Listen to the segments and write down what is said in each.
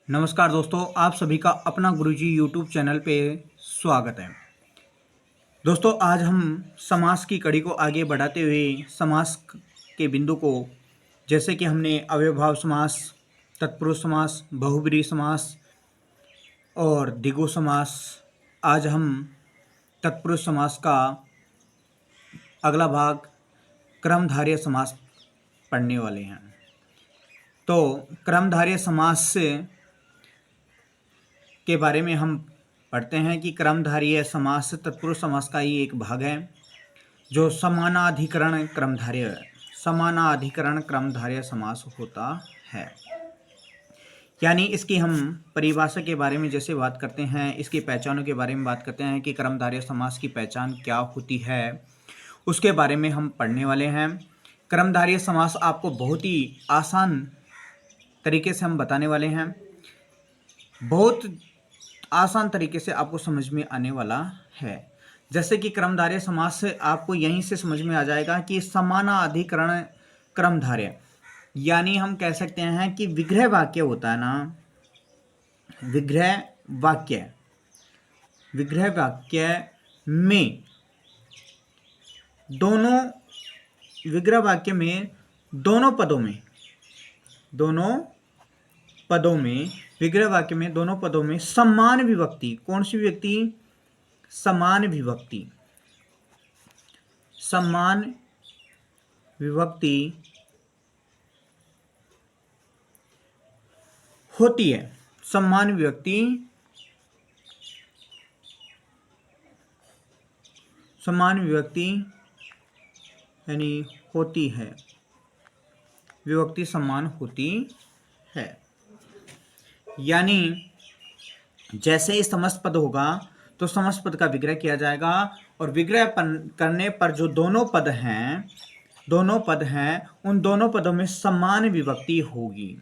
नमस्कार दोस्तों, आप सभी का अपना गुरुजी यूट्यूब चैनल पे स्वागत है। दोस्तों, आज हम समास की कड़ी को आगे बढ़ाते हुए समास के बिंदु को, जैसे कि हमने अव्ययभाव समास, तत्पुरुष समास, बहुब्रीहि समास और द्विगु समास, आज हम तत्पुरुष समास का अगला भाग क्रमधारय समास पढ़ने वाले हैं। तो क्रमधारय समास के बारे में हम पढ़ते हैं कि क्रमधारय समास तत्पुरुष समास का ही एक भाग है जो समानाधिकरण क्रमधारय समास होता है। यानी इसकी हम परिभाषा के बारे में जैसे बात करते हैं, इसकी पहचानों के बारे में बात करते हैं कि क्रमधारय समास की पहचान क्या होती है, उसके बारे में हम पढ़ने वाले हैं। क्रमधारय समास आपको बहुत ही आसान तरीके से हम बताने वाले हैं, बहुत आसान तरीके से आपको समझ में आने वाला है। जैसे कि क्रमधारय समास से आपको यहीं से समझ में आ जाएगा कि समानाधिकरण क्रमधारय, यानी हम कह सकते हैं कि विग्रह वाक्य होता है ना, विग्रह वाक्य में दोनों विग्रह वाक्य में दोनों पदों में समान विभक्ति, कौन सी विभक्ति? समान विभक्ति होती है। समान विभक्ति यानी होती है, विभक्ति समान होती है। यानी जैसे ही समस्त पद होगा तो समस्त पद का विग्रह किया जाएगा और विग्रह करने पर जो दोनों पद हैं उन दोनों पदों में समान विभक्ति होगी।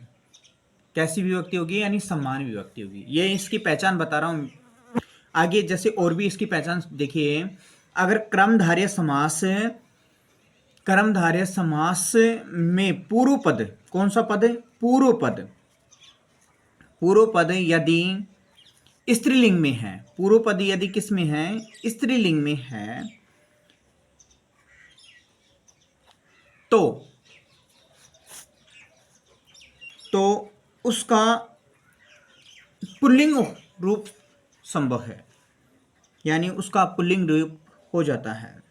कैसी विभक्ति होगी? यानी समान विभक्ति होगी। ये इसकी पहचान बता रहा हूं। आगे जैसे और भी इसकी पहचान देखिए, अगर क्रमधारय समास में पूर्व पद, कौन सा पद? पूर्व पद यदि स्त्रीलिंग में है, पूर्व पद यदि किस में है? स्त्रीलिंग में है, तो उसका पुल्लिंग रूप संभव है, यानी उसका पुल्लिंग रूप हो जाता है।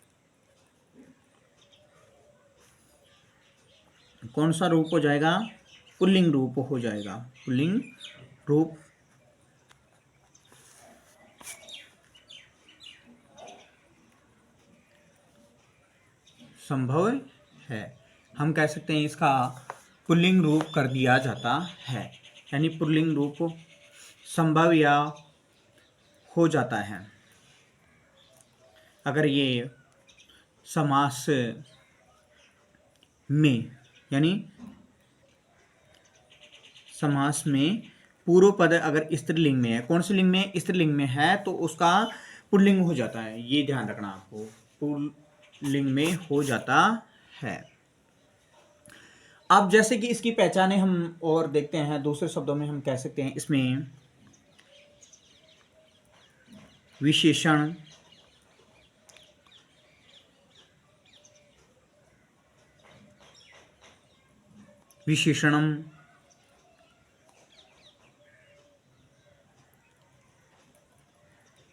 कौन सा रूप हो जाएगा? पुल्लिंग रूप हो जाएगा। पुल्लिंग रूप संभव है। हम कह सकते हैं इसका पुल्लिंग रूप कर दिया जाता है, यानी पुल्लिंग रूप संभव या हो जाता है अगर ये समास में, यानी समास में पूर्व पद अगर स्त्रीलिंग में है, कौन सी लिंग में? स्त्रीलिंग में है, तो उसका पुल्लिंग हो जाता है। ये ध्यान रखना आपको, पुल्लिंग में हो जाता है। अब जैसे कि इसकी पहचाने हम और देखते हैं, दूसरे शब्दों में हम कह सकते हैं इसमें विशेषण, विशेषणम,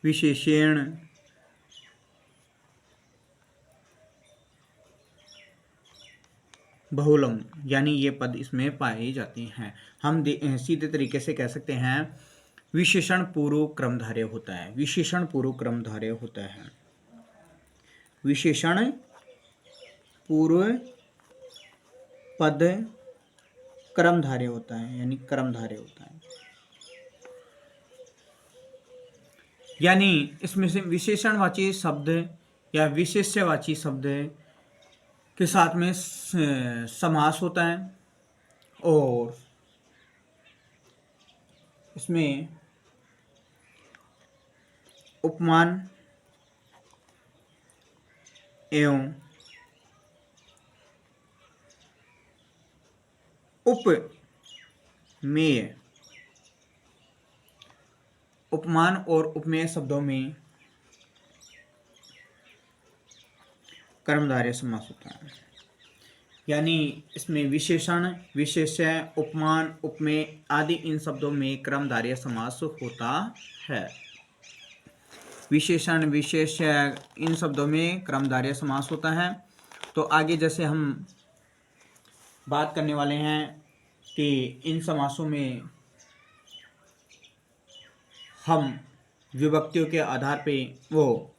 विशेषण, बहुलम, यानी ये पद इसमें पाए जाते हैं। हम सीधे तरीके से कह सकते हैं विशेषण पूर्व क्रमधारय होता है। विशेषण पूर्व क्रमधारय होता है। विशेषण पूर्व पद क्रमधारय होता है, यानी क्रमधारय होता है। यानी इसमें से विशेषणवाची शब्द या विशेष्यवाची शब्द के साथ में समास होता है और इसमें उपमान एवं उपमेय उपमान और उपमेय शब्दों में कर्मधारय समास होता है। यानी इसमें विशेषण, विशेष्य, उपमान, उपमेय आदि इन शब्दों में कर्मधारय समास होता है। विशेषण, विशेष्य इन शब्दों में कर्मधारय समास होता है। तो आगे जैसे हम बात करने वाले हैं कि इन समासों में हम विभक्तियों के आधार पे, वो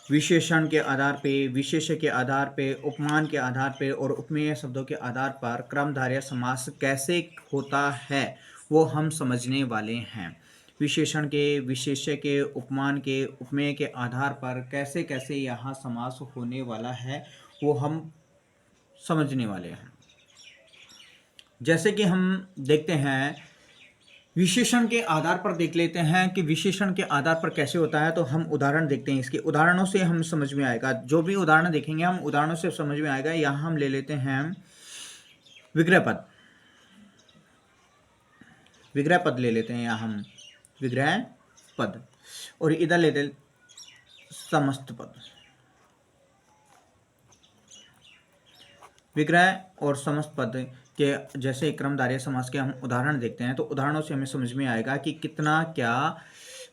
विशेषण के आधार पे, विशेष्य के आधार पे, उपमान के आधार पे और उपमेय शब्दों के आधार पर कर्मधारय समास कैसे होता है वो हम समझने वाले हैं। विशेषण के, विशेष्य के, उपमान के, उपमेय के आधार पर कैसे कैसे यहाँ समास होने वाला है वो हम समझने वाले हैं। जैसे कि हम देखते हैं, विशेषण के आधार पर देख लेते हैं कि विशेषण के आधार पर कैसे होता है। तो हम उदाहरण देखते हैं, इसके उदाहरणों से हम समझ में आएगा। जो भी उदाहरण देखेंगे हम उदाहरणों से समझ में आएगा। यहाँ हम ले लेते हैं विग्रह पद, विग्रह पद ले लेते हैं यहाँ हम विग्रह पद, और इधर लेते हैं समस्त पद। विग्रह और समस्त पद के जैसे कर्मधारय समास के हम उदाहरण देखते हैं तो उदाहरणों से हमें समझ में आएगा कि कितना क्या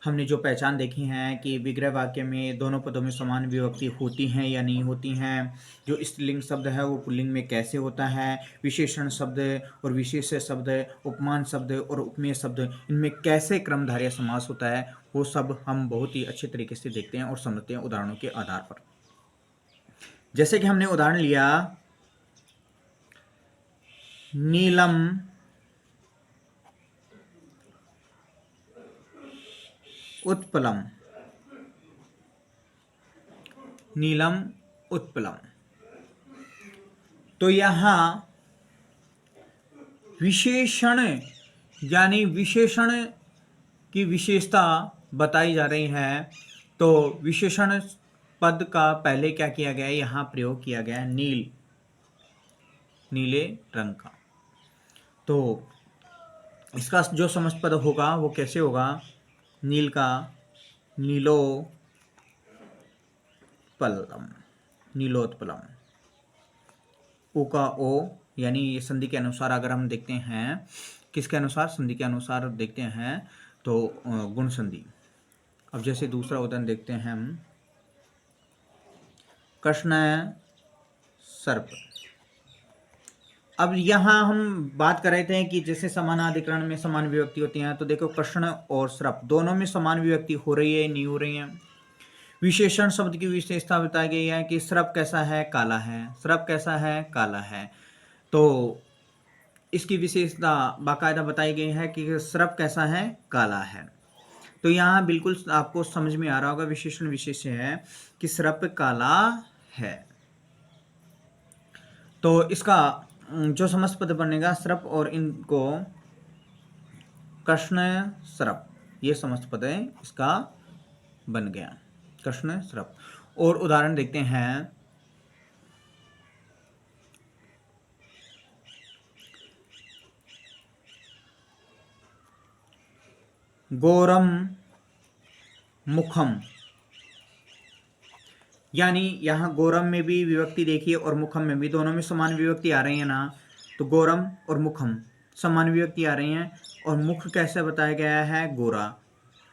हमने जो पहचान देखी है कि विग्रह वाक्य में दोनों पदों में समान विभक्ति होती हैं या नहीं होती हैं, जो स्त्रीलिंग शब्द है वो पुल्लिंग में कैसे होता है, विशेषण शब्द और विशेष्य शब्द, उपमान शब्द और उपमेय शब्द, इनमें कैसे कर्मधारय समास होता है, वो सब हम बहुत ही अच्छे तरीके से देखते हैं और समझते हैं उदाहरणों के आधार पर। जैसे कि हमने उदाहरण लिया नीलम उत्पलम, नीलम उत्पलम। तो यहां विशेषण यानी विशेषण की विशेषता बताई जा रही है। तो विशेषण पद का पहले क्या किया गया है, यहां प्रयोग किया गया है नील, नीले रंग का। तो इसका जो समस्त पद होगा वो कैसे होगा, नील का नीलोत्पलम, नीलोत्पलम। ओ का ओ यानी ये संधि के अनुसार अगर हम देखते हैं, किसके अनुसार, संधि के अनुसार देखते हैं तो गुण संधि। अब जैसे दूसरा उदाहरण देखते हैं हम, कृष्ण सर्प। अब यहाँ हम बात कर रहे थे कि जैसे समानाधिकरण में समान विभक्ति होती है। तो देखो कृष्ण और सर्प दोनों में समान विभक्ति हो रही है, नहीं हो रही है। विशेषण शब्द की विशेषता बताई गई है कि सर्प कैसा है, काला है, सर्प कैसा है, काला है। तो इसकी विशेषता बाकायदा बताई गई है कि सर्प कैसा है, काला है। तो यहाँ बिल्कुल आपको समझ में आ रहा होगा विशेषण विशेष्य है कि सर्प काला है। तो इसका जो समस्त पद बनेगा सर्प और इनको कृष्ण सर्प, ये समस्त पद है इसका बन गया, कृष्ण सर्प। और उदाहरण देखते हैं, गोरम मुखम, यानी यहाँ गोरम में भी विभक्ति देखिए और मुखम में भी, दोनों में समान विभक्ति आ रही है ना। तो गोरम और मुखम समान विभक्ति आ रही हैं। और मुख कैसे बताया गया है, गोरा।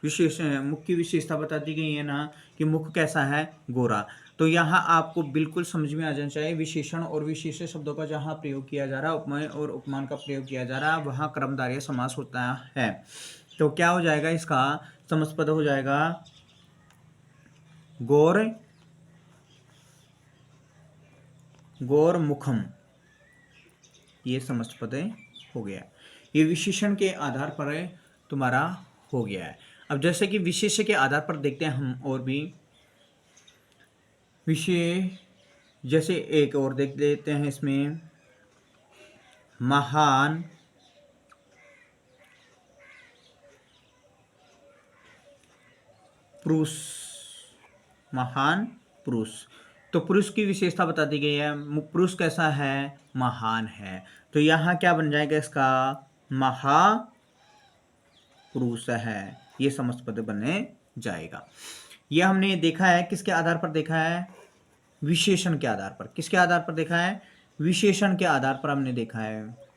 विशेष मुख की विशेषता बता दी गई है ना कि मुख कैसा है, गोरा। तो यहाँ आपको बिल्कुल समझ में आ जाना चाहिए विशेषण और विशेष्य शब्दों का जहाँ प्रयोग किया जा रहा है, उपमेय और उपमान का प्रयोग किया जा रहा है, वहाँ कर्मधारय समास होता है। तो क्या हो जाएगा, इसका समस्त पद हो जाएगा गोर गोर मुखम, ये समस्त पद हो गया। ये विशेषण के आधार पर तुम्हारा हो गया है। अब जैसे कि विशेष्य के आधार पर देखते हैं हम और भी विशेष, जैसे एक और देख लेते हैं इसमें, महान पुरुष, महान पुरुष। तो पुरुष की विशेषता बता दी गई है, पुरुष कैसा है, महान है। तो यहाँ क्या बन जाएगा इसका, पुरुष है, ये समस्त पद बने जाएगा। यह हमने देखा है, किसके आधार पर देखा है? विशेषण के आधार पर। किसके आधार पर देखा है? विशेषण के आधार पर हमने देखा है,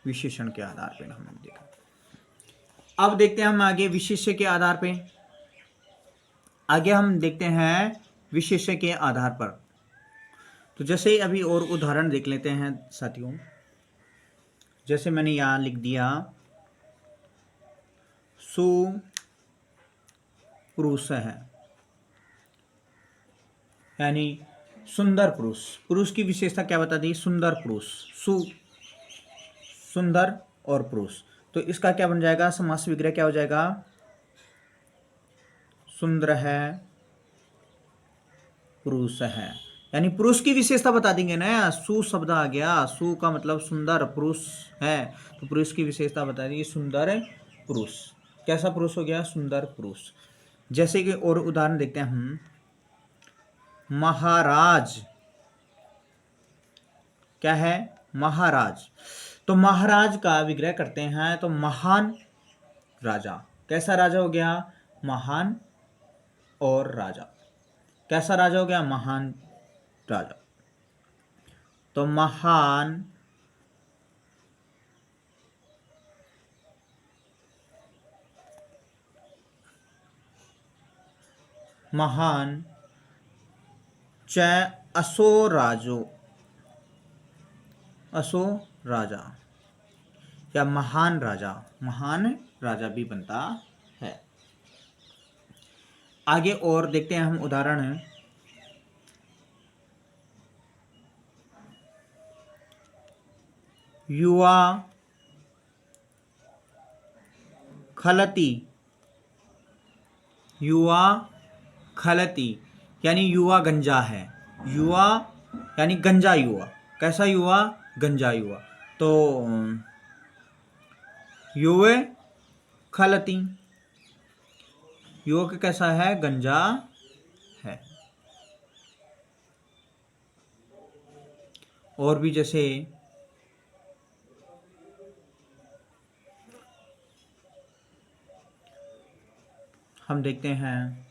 विशेषण के आधार पर हमने देखा। अब देखते हैं हम आगे विशेष्य के आधार पे। आगे हम देखते हैं विशेष्य के आधार पर। तो जैसे अभी और उदाहरण देख लेते हैं साथियों। जैसे मैंने यहां लिख दिया सुपुरुष है, यानी सुंदर पुरुष। पुरुष की विशेषता क्या बता दी? सुंदर पुरुष। सुंदर और पुरुष, तो इसका क्या बन जाएगा? समास विग्रह क्या हो जाएगा? सुंदर है, पुरुष है, यानी पुरुष की विशेषता बता देंगे ना। सु शब्द आ गया, सु का मतलब सुंदर, पुरुष है, तो पुरुष की विशेषता बता दी सुंदर पुरुष। कैसा पुरुष हो गया? सुंदर पुरुष। जैसे कि और उदाहरण देखते हैं हम। महाराज क्या है? महाराज। तो महाराज का विग्रह करते हैं तो महान राजा। कैसा राजा हो गया? महान और राजा। कैसा राजा हो गया? महान राजा। तो महान च असो राजो, असो राजा, या महान राजा भी बनता है। आगे और देखते हैं हम उदाहरण। युवा खलती, युवा खलती, यानी युवा गंजा है। युवा यानी गंजा युवा। कैसा युवा? गंजा युवा। तो युवे खलती, युवक कैसा है? गंजा है। और भी जैसे हम देखते हैं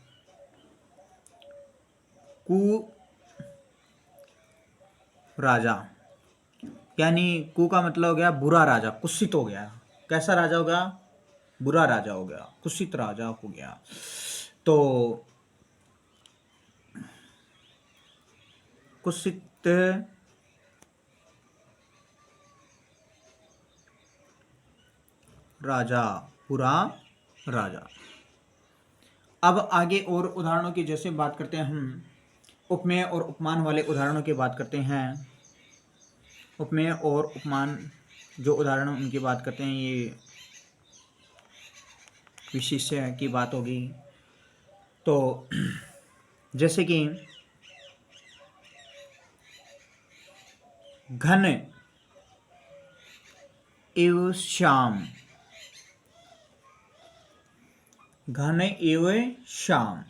कु राजा, यानी कु का मतलब हो गया बुरा राजा, कुत्सित हो गया। कैसा राजा होगा? बुरा राजा हो गया, कुत्सित राजा हो गया। तो कुत्सित राजा, बुरा राजा। अब आगे और उदाहरणों की जैसे बात करते हैं हम, उपमेय और उपमान वाले उदाहरणों की बात करते हैं। उपमेय और उपमान जो उदाहरण उनकी बात करते हैं, ये विशेष्य की बात होगी। तो जैसे कि घन एवं श्याम, घन एवं श्याम,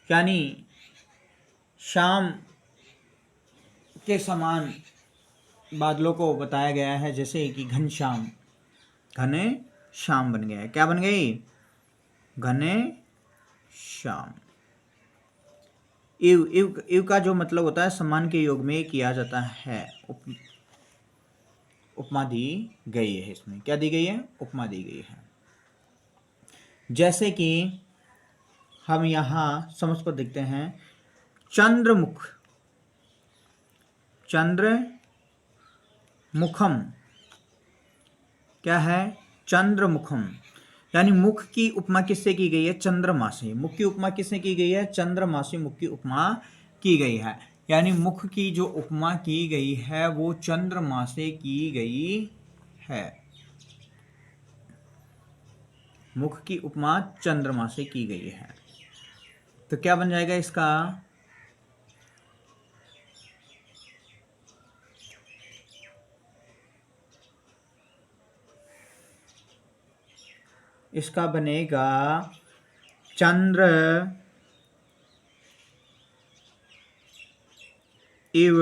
यानी श्याम के समान बादलों को बताया गया है। जैसे कि घनश्याम, घने श्याम बन गया। क्या बन गई? घने श्याम। इव इव इव का जो मतलब होता है समान के योग में किया जाता है। उपमा दी गई है। इसमें क्या दी गई है? उपमा दी गई है। जैसे कि हम यहाँ समझ पर देखते हैं चंद्रमुख, चंद्रमुखम क्या है? चंद्रमुखम, यानी मुख की उपमा किससे की गई है? चंद्रमा से। मुख की उपमा किससे की गई है? चंद्रमा से मुख की उपमा की गई है। यानी मुख की जो उपमा की गई है वो चंद्रमा से की गई है। मुख की उपमा चंद्रमा से की गई है। तो क्या बन जाएगा इसका? इसका बनेगा चंद्र इव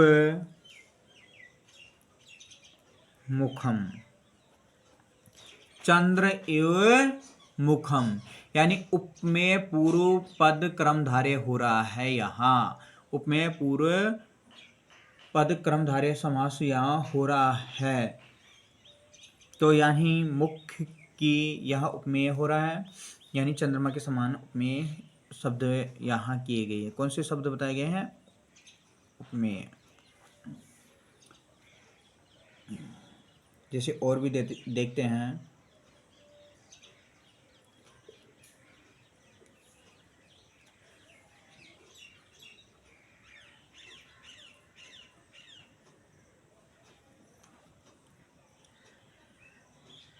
मुखम, चंद्र इव मुखम, यानी उपमेय पूर्व पद क्रमधारय हो रहा है यहाँ। उपमेय पूर्व पद क्रमधारय समास यहाँ हो रहा है। तो यानी मुख्य की यह उपमेय हो रहा है, यानी चंद्रमा के समान उपमेय शब्द यहाँ किए गए हैं। कौन से शब्द बताए गए हैं? उपमेय। जैसे और भी देखते हैं।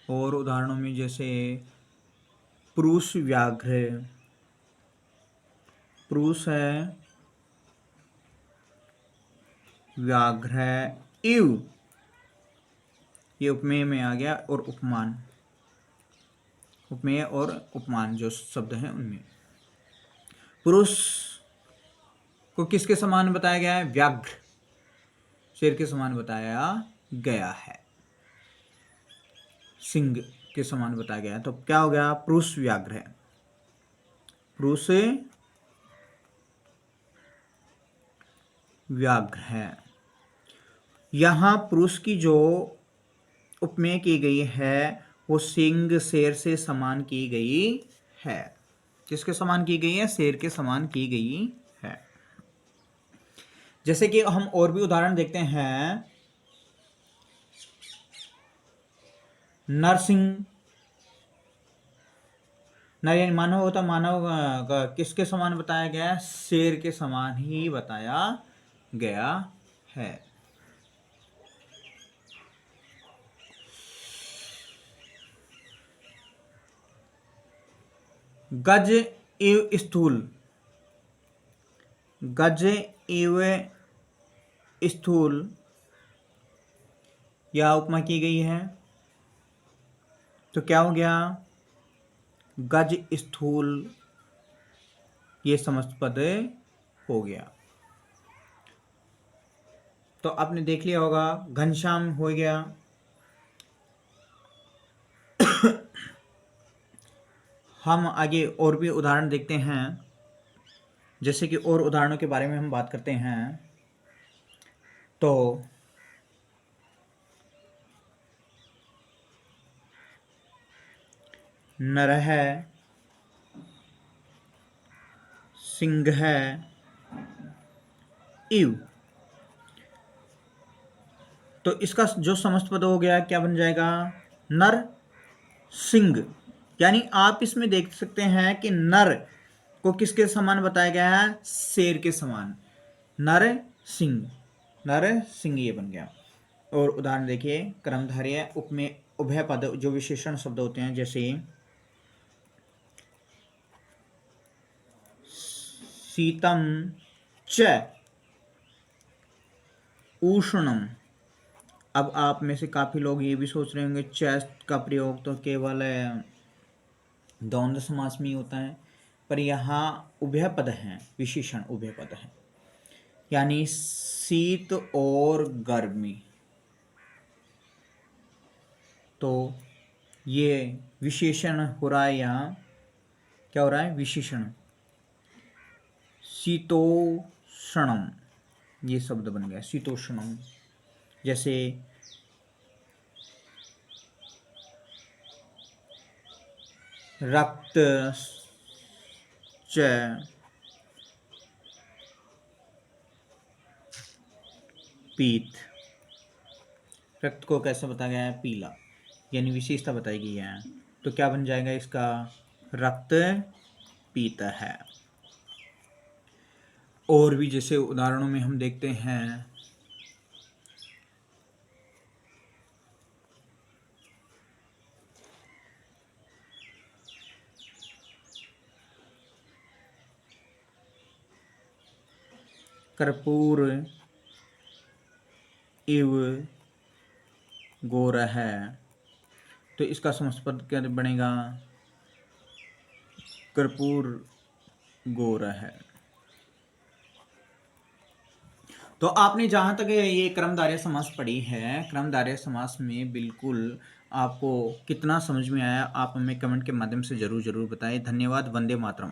और उदाहरणों में जैसे पुरुष व्याघ्र, पुरुष है, व्याघ्र इव, ये उपमेय में आ गया। और उपमान, उपमेय और उपमान जो शब्द हैं उनमें पुरुष को किसके समान बताया गया है? व्याघ्र, शेर के समान बताया गया है, सिंह के समान बताया गया है। तो क्या हो गया? पुरुष व्याघ्र है, पुरुष व्याघ्र है। यहां पुरुष की जो उपमेय की गई है वो सिंह शेर से समान की गई है। किसके समान की गई है? शेर के समान की गई है। जैसे कि हम और भी उदाहरण देखते हैं। नरसिंह, नर यानी मानव होता, मानव किसके समान बताया गया है? शेर के समान ही बताया गया है। गज इव स्थूल, गज इव स्थूल यह उपमा की गई है। तो क्या हो गया? गज स्थूल ये समस्त पद हो गया। तो आपने देख लिया होगा, घनश्याम हो गया। हम आगे और भी उदाहरण देखते हैं। जैसे कि और उदाहरणों के बारे में हम बात करते हैं। तो नर है, सिंह है, इव, तो इसका जो समस्त पद हो गया क्या बन जाएगा? नर सिंह। यानी आप इसमें देख सकते हैं कि नर को किसके समान बताया गया है? शेर के समान। नर सिंह, नर सिंह ये बन गया। और उदाहरण देखिए, कर्मधारय उपमेय उभय पद जो विशेषण शब्द होते हैं, जैसे शीतम च उष्णम। अब आप में से काफी लोग ये भी सोच रहे होंगे च का प्रयोग तो केवल द्वंद्व समास में ही होता है, पर यहाँ उभय पद हैं, विशेषण उभय पद हैं, यानी शीत और गर्मी। तो ये विशेषण हो रहा है, यहाँ क्या हो रहा है? विशेषण। शीतोष्णम ये शब्द बन गया, शीतोष्णम। जैसे रक्त च पीत, रक्त को कैसे बताया गया है? पीला, यानी विशेषता बताई गई है। तो क्या बन जाएगा इसका? रक्त पीत है। और भी जैसे उदाहरणों में हम देखते हैं, कर्पूर इव गोर है, तो इसका समस्त पद क्या बनेगा? कर्पूर गोर है। तो आपने जहाँ तक ये कर्मधारय समास पढ़ी है, कर्मधारय समास में बिल्कुल आपको कितना समझ में आया, आप हमें कमेंट के माध्यम से ज़रूर बताएँ। धन्यवाद। वंदे मातरम।